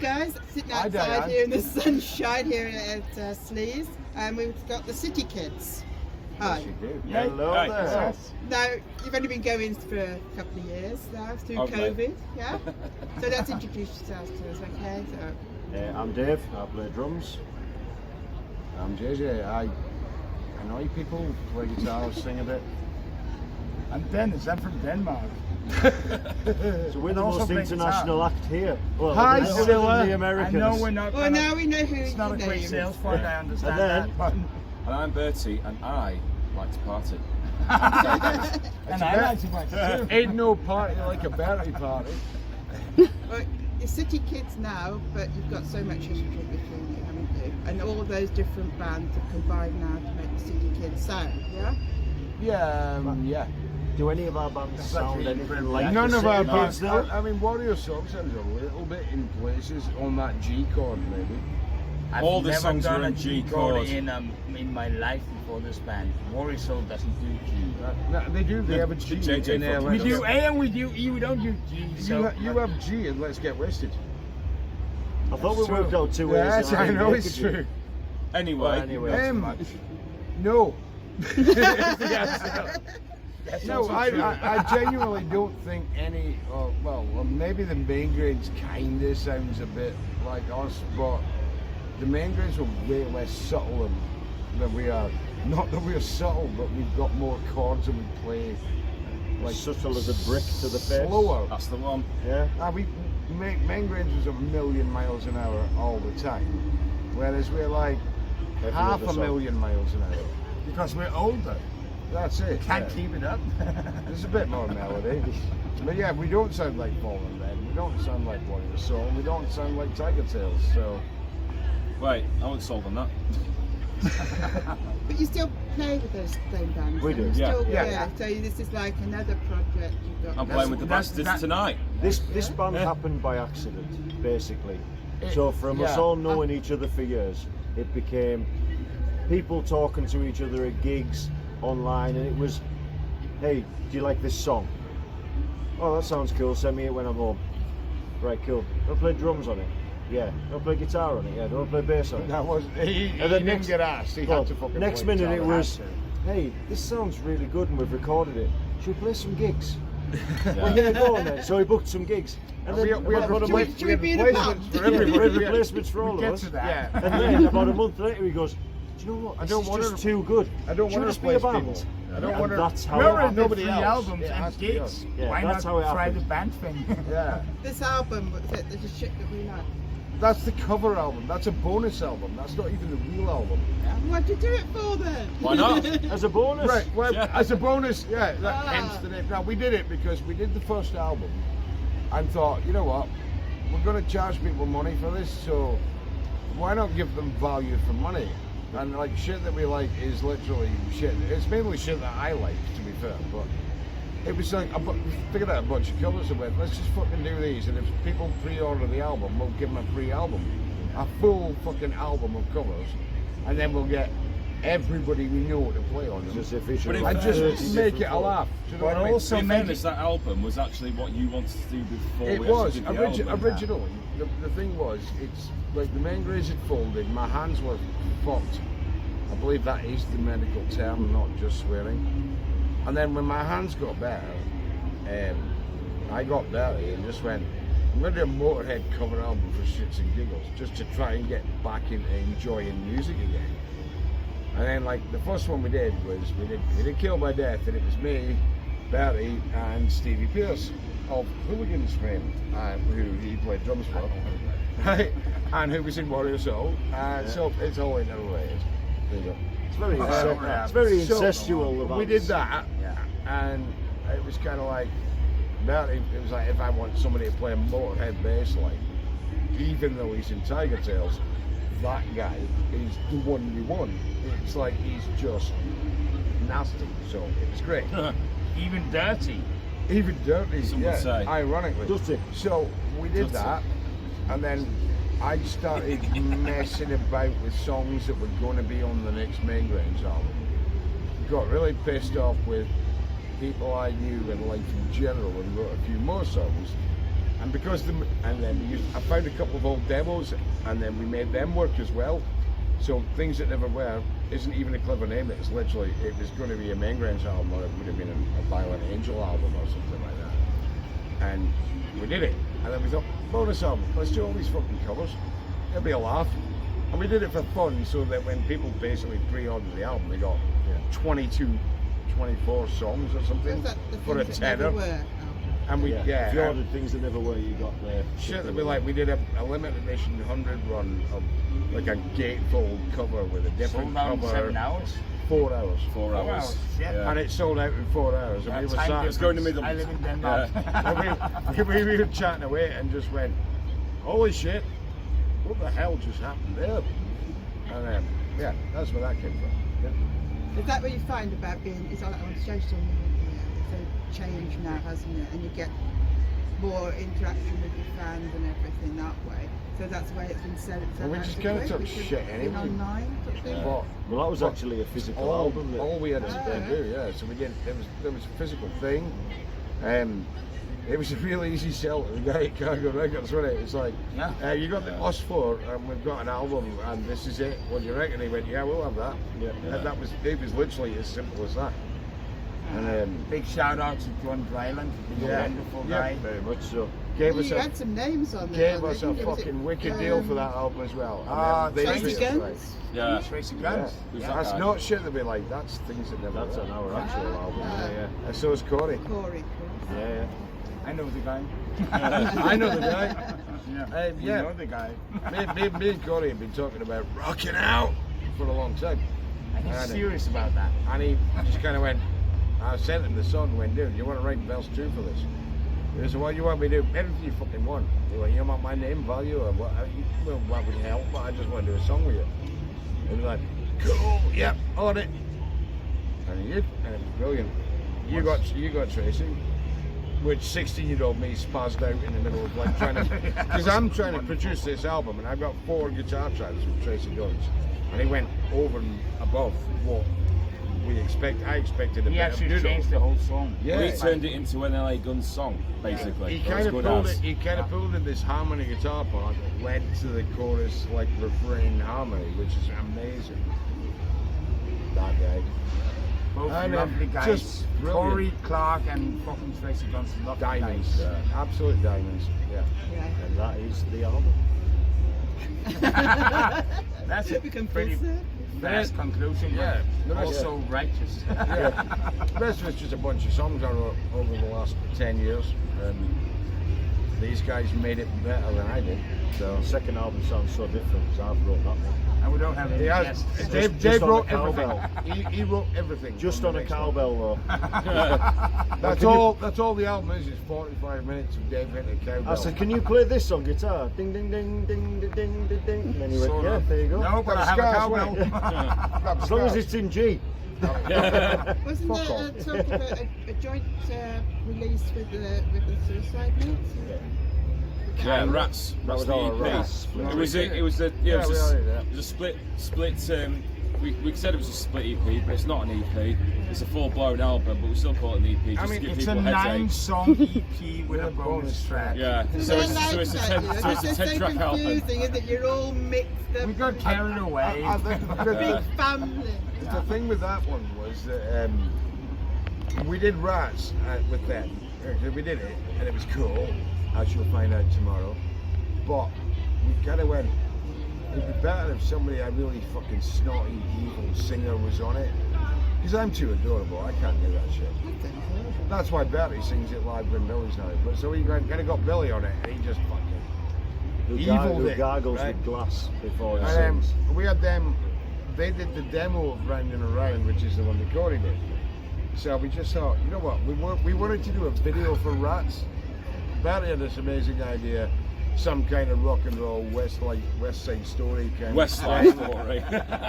guys. Sitting Hi, outside Diane. here in the sunshine here at Sleaze. And we've got the City Kids. Hi. Yes, you do. Hello Right. there. Now, you've only been going for a couple of years now through Okay. COVID, yeah? So let's introduce yourselves to us, okay? So, I'm Dave, I play drums. I'm JJ. I annoy people, play guitar, sing a bit. I'm Dennis, I'm from Denmark. So we're And the also most play international act here. Well, Hi, other than Scylla. the I Americans. know we're not. well, now we know who It's not a your quick name sales is. point, I understand And then- that. But, And I'm Bertie, and I like to party. and I like to watch it too. Ain't no party like a Bertie party. Well, you're City Kids now, but you've got so much history between you, haven't you? And all of those different bands have combined now to make the City Kids sound, yeah? Yeah. Do any of our bands sound really anything like None the of our City bands. Kids though? I mean, Warrior Song sounds a little bit in places on that G chord, maybe. I've All the never songs done are a in G G chord chord. in my life before this band. Warrior Soul doesn't do G. No, they do. They have a G JJ in there. fucking We Let's- do A and we do E, we don't do G. So You have G and Let's Get Wasted. I thought we True. worked out 2 ways. Yes, and I know didn't it's make it. true. Anyway, Well, anyway. No. No, I genuinely don't think any. Well, maybe the main grades kind of sounds a bit like us, but the main grades are way less subtle than we are. Not that we're subtle, but we've got more chords and we play like Subtle as a brick to the face. slower. that's the one. Yeah. We main grades was a million miles an hour all the time, whereas we're like Every half other a song. million miles an hour. because we're older, That's it. can't yeah. keep it up. There's a bit more melody. But yeah, we don't sound like Fallen Red, we don't sound like Warrior Soul, we don't sound like Tiger Tails, so... Right, I wasn't sold on that. But you still play with those same bands? We and do, you yeah. Still, Yeah. So this is like another project you've got. I'm playing with the that's- bastards that- tonight. This Yeah. band Yeah. happened by accident, basically. So from us yeah. all knowing each other for years, it became people talking to each other at gigs online, and it was, hey, do you like this song? Oh, that sounds cool. Send me it when I'm home. Right, cool. Do I play drums on it? Yeah. Do I play guitar on it? Yeah. Do I play bass on it? That was... He And then didn't get asked, he well, had to fucking next play minute guitar. it was, hey, this sounds really good and we've recorded it. Should we play some gigs? Well, yeah, go on then. So we booked some gigs. And then We had about a month, Should we be in a replacements band? for we everybody. had replacements for all We of get us. to that. Yeah. And then about a month later he goes, do you know what? I This don't is want just to- too good. I don't Should want we to just be a replace band? people. I don't And want to... that's how We it already happened. did nobody 3 else. albums It has and to be gigs. us. Yeah, Why that's not how it try the happened. band thing? Yeah. This album, there's a shit that we like. That's the cover album. That's a bonus album. That's not even the real album. What'd you do it for then? Why not? As a bonus. Right. Well, Yeah. as a bonus, yeah. That Ah. hence the name. Now we did it because we did the first album, and thought, you know what, we're going to charge people money for this, so why not give them value for money? And like shit that we like is literally shit. It's mainly shit that I like, to be fair, but. It was like, we figured out a bunch of covers and went, let's just fucking do these, and if people pre-order the album, we'll give them a free album. A full fucking album of covers, and then we'll get everybody we know to play on them. Just official. But in And fairness- just make it a laugh. Do you know But what I mean? also In make fairness, that album was actually what you wanted to do before It we was actually did the album. originally. The thing was, it's like the main grades had folded. My hands were fucked. I believe that is the medical term, not just swearing. And then when my hands got better, I got dirty and just went, I'm going to do a Motorhead cover album for shits and giggles, just to try and get back into enjoying music again. And then, like, the first one we did was we did Kill by Death, and it was me, Bertie, and Stevie Pierce of Hooligans fame, who he played drums for, right? And who was in Warrior Soul. So it's all interrelated. There you go. It's very So, incestual. the we bands. did that, and it was kind of like, Bertie, it was like, if I want somebody to play a Motorhead bass line, even though he's in Tiger Tails, that guy is the one we want. It's like he's just nasty, so it was great. Even dirty. Even dirty, Some would say. ironically. Dirty. So we did Dirty. that, and then I started messing about with songs that were going to be on the next Main Grains album. Got really pissed off with people I knew and liked in general, and wrote a few more songs. And because I found a couple of old demos, and then we made them work as well. So Things That Never Were isn't even a clever name. It's literally, it was going to be a Maingrains album, or it would have been a Violent Angel album or something like that. And we did it. And then we thought, bonus album, let's do all these fucking covers. It'll be a laugh. And we did it for fun, so that when people basically pre-ordered the album, they got 22, 24 songs or something Was that the for a Things That tenner. Never Were? And we, If you and ordered Things That Never Were, you got the shit that we like. We did a limited edition 100 run of like a gatefold cover with a different Sold out in cover. 7 hours. 4 hours. 4 hours. Shit. Yeah. And it sold out in 4 hours. And we were Time sat. It's going to middle. I live in Denmark. and we were chatting away and just went, holy shit, what the hell just happened there? And yeah, that's where that came from. Is that what you find about being, it's like on social media, it's a change now, hasn't it? And you get more interaction with your fans and everything that way. So that's why it's been said. Well, we just kind of took shit anyway. Online, sort of thing. But Well, that was actually a physical album. That, all we had to do, yeah. So we did. There was a physical thing. It was a real easy sell to the guy at Cargo Records, wasn't it? It's like, you got the Us 4, and we've got an album, and this is it. What do you reckon? He went, yeah, we'll have that. Yeah. And it was literally as simple as that. And Big shout out to John Dryland, he's a wonderful guy. very much so. gave Well, us you a had some names on there. gave us a didn't you? Was it, fucking wicked deal for that album as well. And Ah, then they Tracy treated us right. Guns? Yeah. Tracy Yeah. Guns. Who's Yeah. that That's guy? not shit that we like. That's Things That Never That's Were. on our actual album. Yeah, And so is Corey. Corey. yeah. I know the guy. I know the guy. Yeah. You yeah. know the guy. Me and Corey have been talking about rocking out for a long time. And he's And- serious about that. And he just kind of went, I sent him the song, went, dude, you want to write verse 2 for this? He said, what you want me to do? Anything you fucking want. He went, you want my name value or what? Well, what would help? But I just want to do a song with you. He was like, cool, yep, on it. And he did, and it was brilliant. You got Tracy, which 16-year-old me spazzed out in the middle of like trying to, because I'm trying to produce this album, and I've got 4 guitar tracks with Tracy Guns, and he went over and above what I expected a He bit actually of doodle. changed the whole song. Yeah. Well, he turned it into an LA Guns song, basically. He Or kind as of good pulled as. it. He kind of pulled in this harmony guitar part that led to the chorus, like refrain harmony, which is amazing. That guy. Both I know, lovely guys. just brilliant. Corey, Clark, and fucking Tracy Guns. Lovely Diamonds. guys. Absolute diamonds. Yeah. Yeah. And that is the album. That's a We can pretty pulse it. fast conclusion. Yeah. But also righteous. Yeah. The rest of it's just a bunch of songs I wrote over the last 10 years, and these guys made it better than I did. So the second album sounds so different because I've wrote that one. And we don't have any Yeah, guests. Dave just on wrote the cowbell. everything. He wrote everything. Just on on the a next one. cowbell though. That's all. That's all the album is 45 minutes of Dave hitting a cowbell. I said, can you play this on guitar? Ding ding ding ding ding ding ding ding. And then he went, Sort yeah, of. there you go. No, but I have a cowbell. As long as it's in G. Wasn't Fuck there talk about a joint release with the Suicide Notes? Yeah, Rats. That was the all EP. Rats. It was a split. We said it was a split EP, but it's not an EP. It's a full blown album, but we still call it an EP just to give It's a people headache. 9-song EP with a bonus track. Yeah, so it's a 10-track so album. confusing, isn't it? You're all mixed up. We got carried away. I think Big family. the thing with that one was that we did Rats with them. We did it, and it was cool, as you'll find out tomorrow. But we kind of went, it'd be better if somebody, a really fucking snotty, evil singer was on it. Because I'm too adorable, I can't do that shit. That's why Bertie sings it live when Billy's not. But so he kind of got Billy on it, and he just fucking Who it, gargles right? with glass before he And sings. we had them, they did the demo of Round and Around, which is the one that Corey did. So we just thought, you know what, we wanted to do a video for Rats. Barry had this amazing idea, some kind of rock and roll West Side Story kind Westlife story.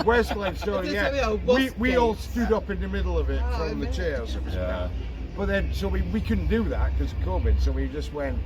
Westlife Story, Is this yeah. a wasp We all case? stood up in the middle of it Oh, from the amazing. chairs. It was Yeah. But then, so we couldn't do that because of COVID, so we just went,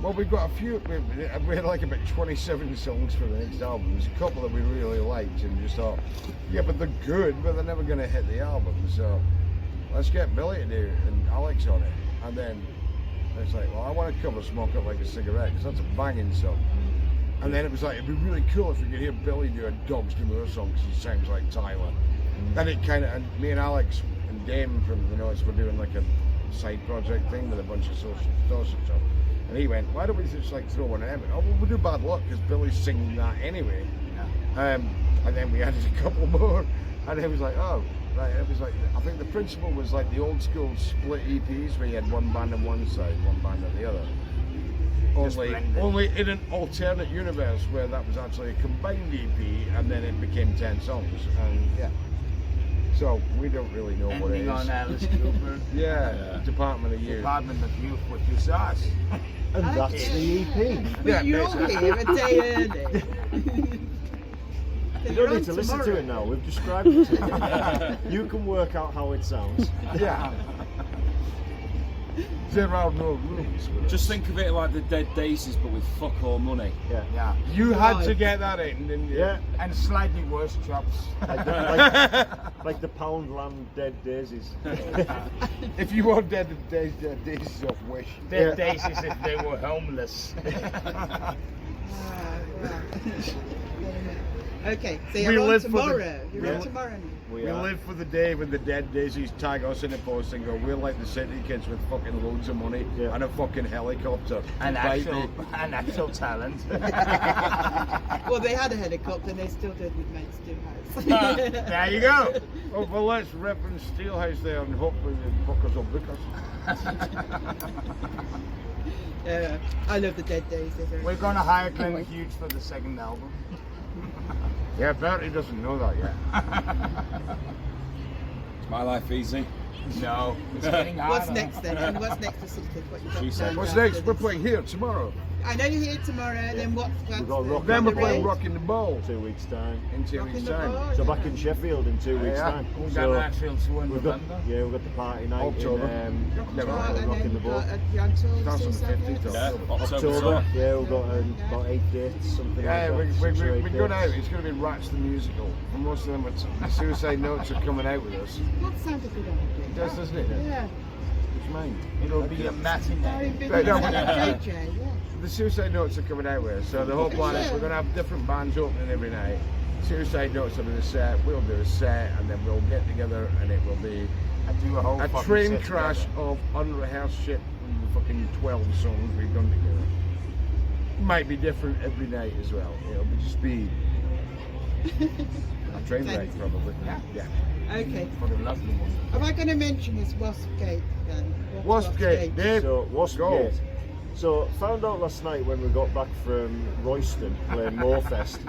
well, we've got a few, we had like about 27 songs for the next album. There's a couple that we really liked, and we just thought, yeah, but they're good, but they're never going to hit the album, so let's get Billy to do it and Alex on it. And then And it's like, well, I want to cover Smoke Up Like a Cigarette because that's a banging song. And then it was like, it'd be really cool if we could hear Billy do a Dogs Demure song because he sounds like Tyler. Then it kind of, and me and Alex and Dame from the Notes were doing like a side project thing with a bunch of social stuff. And he went, why don't we just like throw one in? Oh, well, we'll do Bad Luck because Billy's singing that anyway. Yeah. And then we added a couple more. And it was like, oh, right. It was like, I think the principle was like the old school split EPs where you had one band on one side, one band on the other. Only in an alternate universe where that was actually a combined EP and then it became 10 songs. And yeah. So we don't really know what it is. Ending on Alice Cooper. Yeah, Department of Youth. Department of Youth with your sauce. And that's the EP. But you're all here a day early. You don't need to listen to it now. We've described it to you. You can work out how it sounds. Yeah. There are no rules. Just think of it like the Dead Daisies, but with fuck all money. Yeah. You had to get that in, didn't you? Yeah. And slightly worse chops. Like the Poundland Dead Daisies. If you want Dead Daisies off Wish. Dead daisies if they were homeless. Okay, so We you're on live for the- tomorrow. You're Yeah. on tomorrow. We live for the day when the Dead Daisies tag us in a post and go, we're like the city kids with fucking loads of money and a fucking helicopter. An Right, actual talent. Well, they had a helicopter and they still didn't make Steelhouse. There you go. Oh, well, let's reference Steelhouse there and hopefully the fuckers will book us. I love the Dead Days. We're going to hire Clement Hughes for the second album. Yeah, Bertie doesn't know that yet. Is my life easy? No, it's getting harder. What's next then? And what's next for Sisters? What you got She said- planned What's after next? We're this? playing here tomorrow. I know you're here tomorrow, then what's We've got Rock Then we're the playing Road? Rock in the Bowl 2 weeks' time. in 2 Rock weeks' in the time. Bowl. So back in Sheffield in 2 weeks' Yeah. time. We've So got an actual tour in we've got, November. we've got the party night October. in Never Tomorrow, mind. and Rock in then the Bowl. until Starts on the Suicide 15th Notes. of Yeah, October October. tour. Yeah, we've got about 8 dates, something Yeah, like that. 6 or 8 we're going out. dates. It's going to be Rats the Musical. And most of them are Suicide Notes are coming out with us. That sounds a good idea. It does, doesn't it? Yeah. It's mine. It'll be a Very matinee. busy. Right, no, but- JJ, yeah. The Suicide Notes are coming out with us. So the whole plan is we're going to have different bands opening every night. Suicide Notes will do a set, we'll do a set, and then we'll get together and it will be I do a whole a fucking train set crash together. of unrehearsed shit from the fucking 12 songs we've done together. Might be different every night as well. It'll just be a train wreck probably. Yeah. Okay. For the lovely one. Am I going to mention this Waspgate then? Waspgate, Dave. So, what's Go. Gate? So, found out last night when we got back from Royston playing Moorfest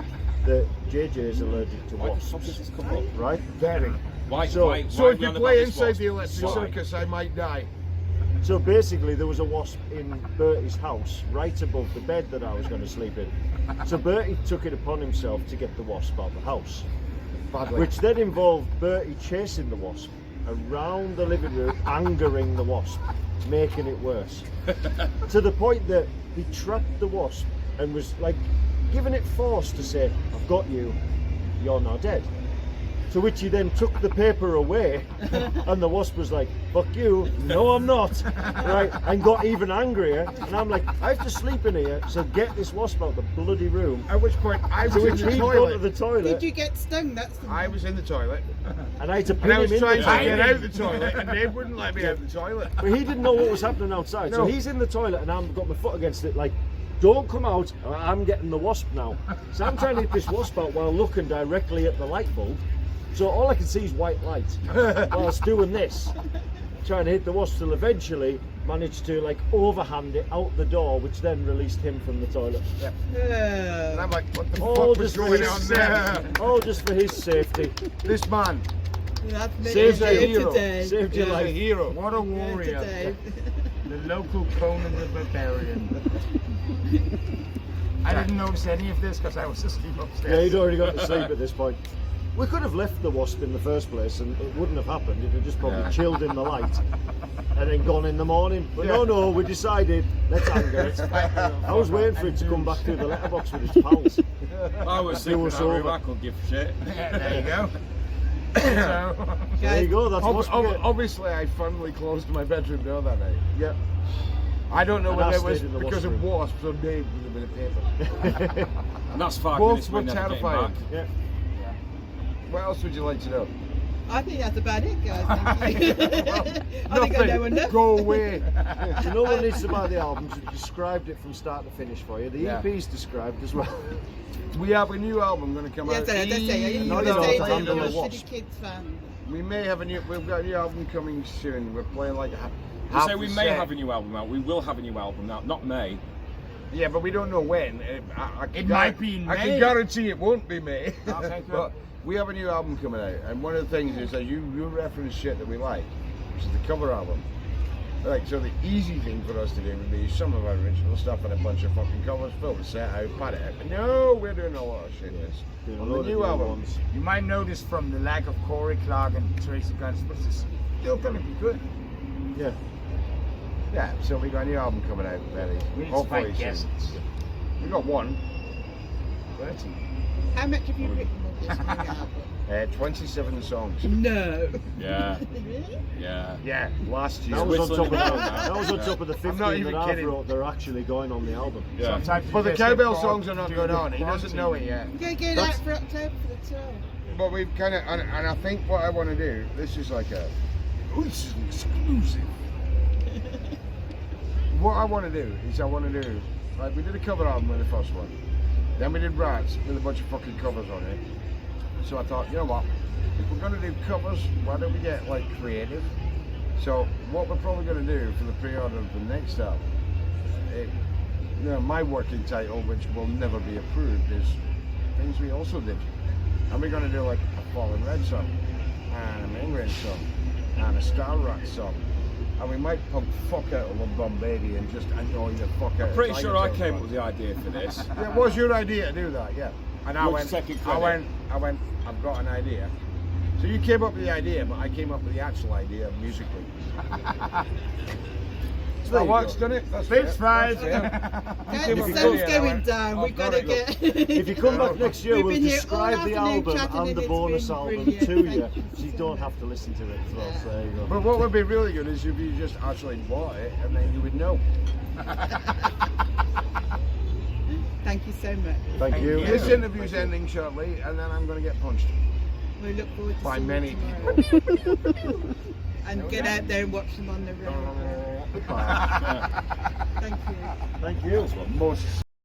that JJ is allergic to Why the fuck wasps. has this come up? Right? Very. Why? So- why, So why if we you on play about this inside wasp? the electric Why? circus, I might die. So basically, there was a wasp in Bertie's house, right above the bed that I was going to sleep in. So Bertie took it upon himself to get the wasp out of the house, Badly. which then involved Bertie chasing the wasp around the living room, angering the wasp, making it worse. To the point that he trapped the wasp and was like giving it force to say, "I've got you, you're now dead." To which he then took the paper away, and the wasp was like, "Fuck you, no I'm not," right? And got even angrier. And I'm like, "I have to sleep in here, so get this wasp out the bloody room." At which point I was To in which the he'd gone to toilet. the toilet, Did you get stung? That's the I was in the toilet. and I had to pin And I him was in trying the to toilet. get out the toilet and Dave wouldn't let me out the toilet. But he didn't know what was happening outside. No. So he's in the toilet and I've got my foot against it like, "Don't come out, or I'm getting the wasp now." So I'm trying to get this wasp out while looking directly at the light bulb. So all I can see is white light whilst doing this. Trying to hit the wasp till eventually managed to like overhand it out the door, which then released him from the toilet. And I'm like, what the All fuck was just for going his on there? all just for his safety. This man That's me Saved a here hero. today. Saved your is a life. hero. What a Here warrior. today. The local Conan the Barbarian. I didn't notice any of this because I was asleep upstairs. Yeah, he'd already got to sleep at this point. We could have left the wasp in the first place and it wouldn't have happened. It had just probably chilled in the light and then gone in the morning. But no, we decided, let's anger it. I was waiting for it to come back through the letterbox with his pals. I was Do thinking us that room, over. I could give a shit. Yeah, there you go. There you go, that's Waspgate. Obviously, I firmly closed my bedroom door that night. Yeah. I don't know And whether I it was stayed in the because of wasps or named with a bit of paper. And that's 5 Both minutes were we're never getting terrifying. back. Yeah. What else would you like to know? I think that's about it, guys. Thank you. I think I know enough. Go away. So no one needs to buy the albums. We've described it from start to finish for you. The Yeah. EP's described as well. We have a new album going to come Yes, out. that's it. No, You're no, saying no, that no, you're a no, City Kids fan. We've got a new album coming soon. We're playing like We half say we the may set. have a new album out. We will have a new album out. Not May. Yeah, but we don't know when. It might be in I May. can guarantee it won't be May. Okay, good. But we have a new album coming out, and one of the things is that you reference shit that we like, which is the cover album. Like, so the easy thing for us to do would be some of our original stuff and a bunch of fucking covers, fill the set out, pad it out. But no, we're doing a lot of shit. Doing a On load the of new new album. ones. You might notice from the lack of Corey Clark and Tracy Guns, but it's still gonna be good. Yeah. Yeah, so we got a new album coming out very We need to hopefully find soon. guests. We got one. 30. How much have you written of this new album? 27 songs. No. Yeah. Really? Yeah. Yeah, last year. That was on whistling top of in the background. that was on top of the I'm not 15 even that I've kidding. wrote. They're actually going on the album. Yeah. Sometimes you But the just get cowbell bored songs are not doing going the on. He doesn't know it yet. I'm going to get That's- out for October for the tour. But we've kind of, and I think what I want to do, this is like a, oh, this is an exclusive. What I want to do is like we did a cover album with the first one. Then we did Rats with a bunch of fucking covers on it. So I thought, you know what, if we're going to do covers, why don't we get like creative? So what we're probably going to do for the pre-order of the next album, my working title, which will never be approved, is Things We Also Did. And we're going to do like a Fallen Red song, and a Main Range song, and a Star Rat song. And we might pump fuck out of a Bombady and just annoy the fuck out of Pretty Tiger sure I Tail came up fans. with the idea for this. Yeah, it was your idea to do that, yeah. And I What's went, the second I credit? went, I've got an idea. So you came up with the idea, but I came up with the actual idea musically. So that works, doesn't it? That's Fixed, fair. right? That's fair. The If you sun's go- going down. We've got to get. If you come back next year, We've we'll been here all describe the afternoon album chatting and and the it's bonus been album brilliant. to you, Thank you so you so don't much. have to listen to it as well. So there you go. But what would be really good is if you just actually bought it and then you would know. Thank you so much. Thank you. you. This interview's ending shortly, and then I'm going to get punched We look forward to by seeing many you tomorrow. people. And get out there and watch them on the road. Bye. Thank you. Thank you. Most